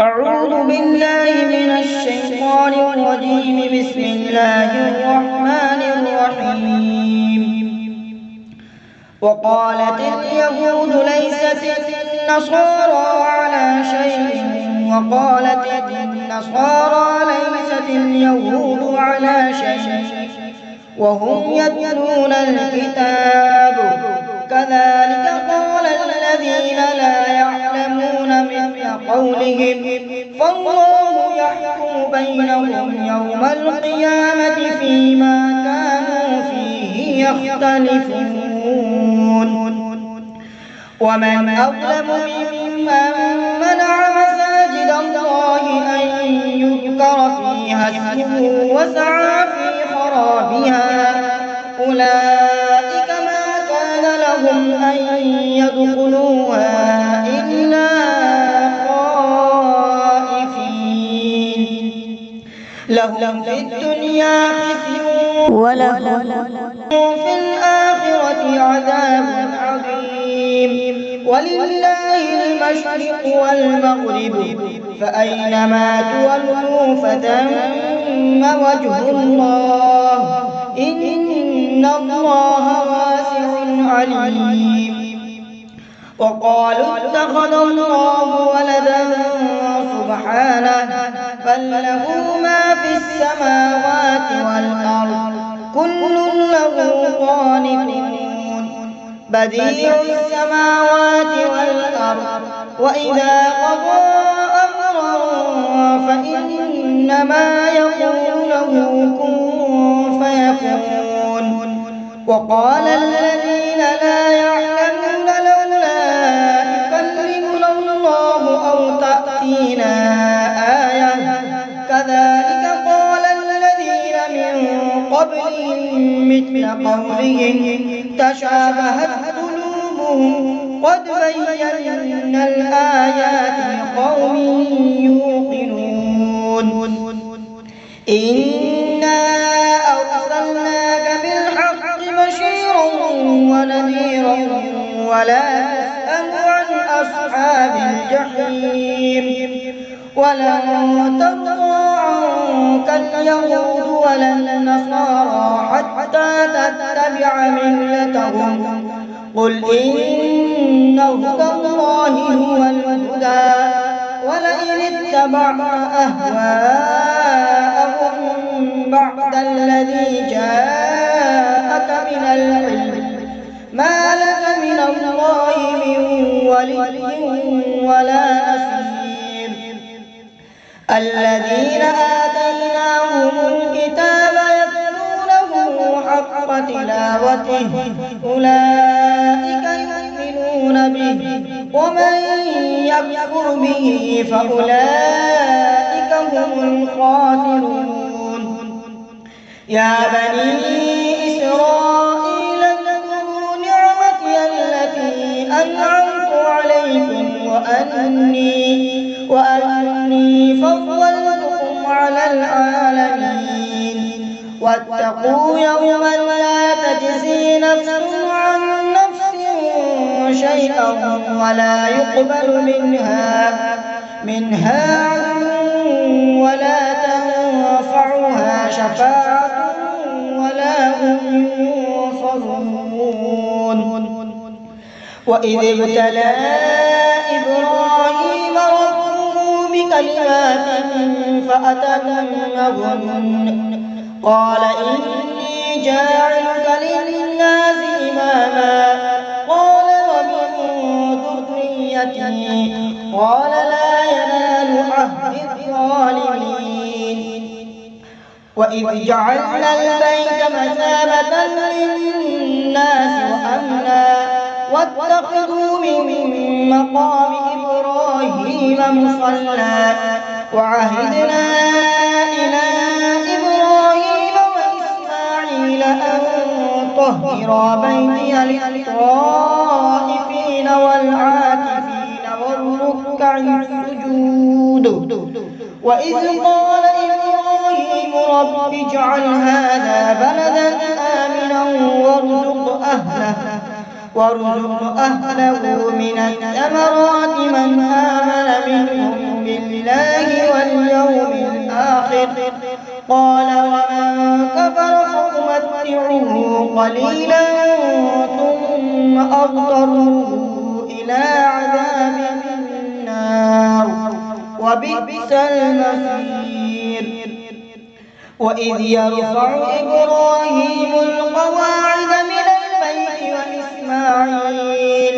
أعوذ بالله من الشيطان الرجيم. بسم الله الرحمن الرحيم. وقالت اليهود ليست النصارى على شيء وقالت النصارى ليست اليهود على شيء وهم يتلون الكتاب كذلك قال الذين لا يعلمون مثل قولهم فالله يحكم بينهم يوم القيامة فيما كانوا فيه يختلفون. ومن أظلم ممن منع مساجد الله أن يذكر فيها اسمه وسعى في خرابها أولئك ما كان لهم أن يدخلوها إلا خائفين لهم في الدنيا خزي ولهم في الآخرة عذاب عظيم. ولله المشرق والمغرب فأينما تولوا فثم وجه الله إن الله واسع عليم. وقالوا اتخذ الله ولدا سبحانه بل له ما في السماوات والأرض كل له قانتون بديع السماوات والأرض وإذا قضى أمرا فإنما يقول له كن فيكون. وقال الذين لا يعلمون لولا يكلمنا الله أو تأتينا آية كذلك قال الذين من قبلهم مثل قولهم تشابهت قلوبهم قد بينا الآيات لقوم يوقنون. إنا أرسلناك بالحق بشيرا ونذيرا ولا تسأل عن أصحاب الجحيم. ولن ترضى عنك اليهود ولا النصارى حتى تتبع ملتهم قل إن هدى الله هو الهدى ولئن اتبعت أهواءهم بعد الذي جاءك من العلم ما لك من الله من ولي ولا نصير. الذين آتيناهم الكتاب يتلونه حق تلاوته أولئك يؤمنون به ومن يكفر به فأولئك هم الخاسرون. يا بني إسرائيل اذكروا نعمتي التي أنعمت عليكم وأني فضلتكم على العالمين. واتقوا يوما لا تجزي نفس عن نفس شيئا ولا يقبل منها عدل ولا تنفعها شفاعة ولا هم ينصرون. وإذ ابتلى إبراهيم ربه بكلمات فأتمهن قال إني جاعلك للناس إماما قال ومن ذريتي قال لا ينال عهد الظالمين. وإذ جعلنا البيت مثابة للناس وأمنا واتخذوا من مقام إبراهيم مصلى وعهدنا إلى إبراهيم وإسماعيل أن طهرا بيتي للطائفين والعاكفين والركع السجود. وإذ قال إبراهيم رب اجعل هذا بلدا آمنا وارزق أهله من الثمرات من آمن منهم بالله قال ومن كفر فأمتعه قليلا ثم أضطره إلى عذاب النار وبئس المصير. وإذ يرفع إبراهيم القواعد من البيت وإسماعيل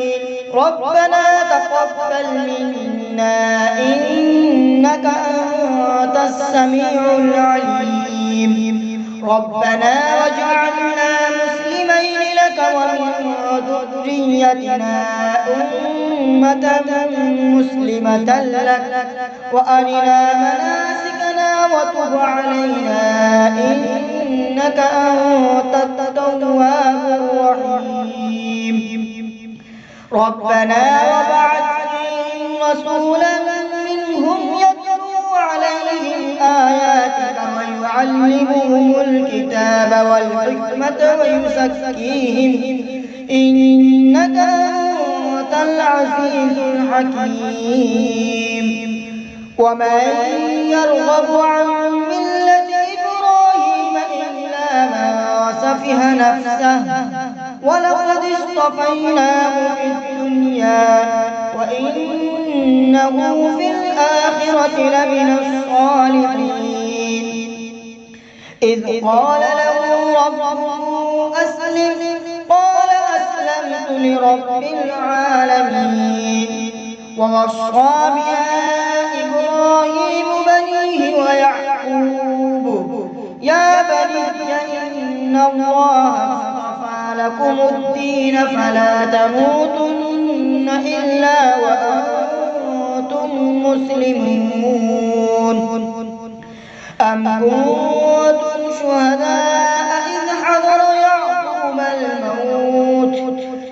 ربنا تقبل منا إنك أنت السميع العليم ربنا واجعلنا مسلمين لك ومن ذريتنا أمة مسلمة لك وأرنا مناسكنا وتب علينا إنك أنت التواب الرحيم. ربنا وبعث فيهم رسولا منهم يتلو عليهم آياتك ويعلمهم الكتاب والحكمة ويزكيهم إنك أنت العزيز الحكيم. ومن يرغب عن ملة إبراهيم إلا من سفه نفسه ولقد اصطفيناه في الدنيا وإنه في الآخرة لمن الصالحين. إذ قال له ربه أسلم قال أسلمت لرب العالمين. ووصى بها إبراهيم بنيه ويعقوب يا بني إن الله اصطفى لكم الدين فلا تموتن إلا وأنتم مسلمون. أم كنتم شهداء إذ حضر يعقوب الموت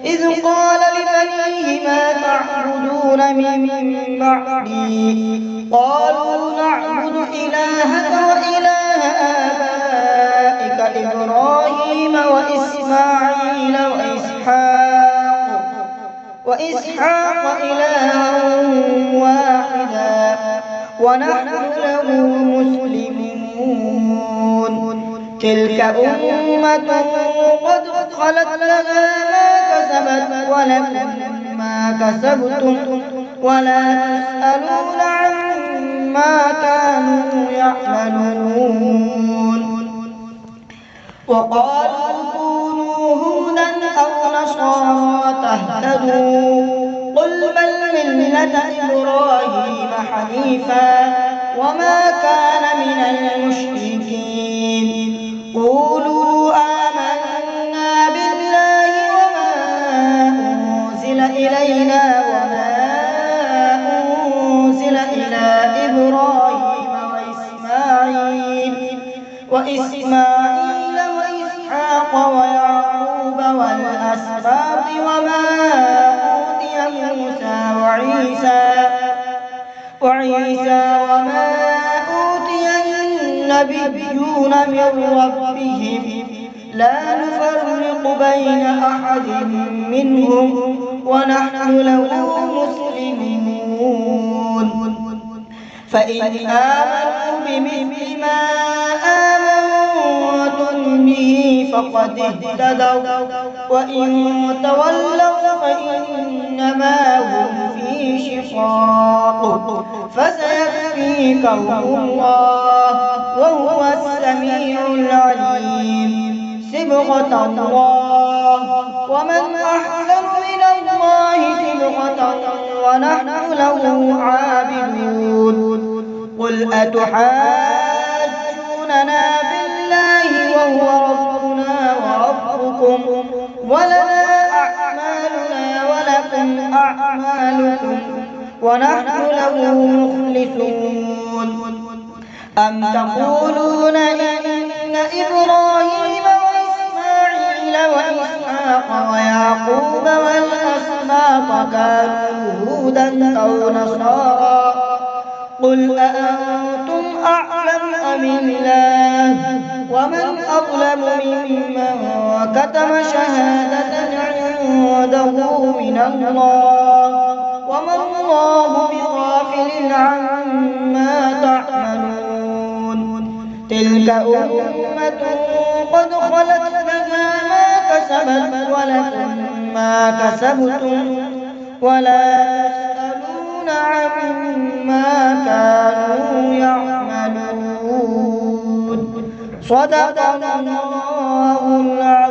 إذ قال لبنيه ما تعبدون من بعدي قالوا نعبد إلهك وإله آبائك إبراهيم وإسماعيل وإسحاق إلها واحدا ونحن له مسلمون. تلك أمة قد خلت لها ما كسبت ولكم ما كسبتم ولا تسألون عما كانوا يعملون. وقالوا كونوا هودا أو نصارى تهتدوا قل بل ملة إبراهيم حنيفا وما كان من المشركين. قولوا آمنا بالله وما أنزل إلينا وما أنزل إلى إبراهيم وإسماعيل وإسحاق ويعقوب والأسباط وما أوتي موسى وعيسى وما أوتي النبيون من ربهم لا نفرق بين أحد منهم ونحن له مسلمون. فإن آمنوا بمثل ما آمنتم به فقد اهتدوا وإن تولوا فإنما هم في شقاق فسيكفيكهم الله وهو السميع العليم. صبغة الله ومن أحسن من الله صبغة ونحن له عابدون. قل أتحاجوننا بالله وهو ربنا وربكم ولنا أعمالنا ولكم أعمالكم ونحن له مخلصون. أم تقولون إن إبراهيم وإسماعيل وإسحاق ويعقوب والأسباط كانوا هودا أو نصارى قل أأنتم أعلم أم الله ومن أظلم ممن كتم شهادة عنده من الله وما الله بغافل عما تعملون. تلك تلك أمة قد خلت لها ما كسبت ولكم ما كسبتم ولا تسألون عما كانوا يعملون. صدق الله العظيم.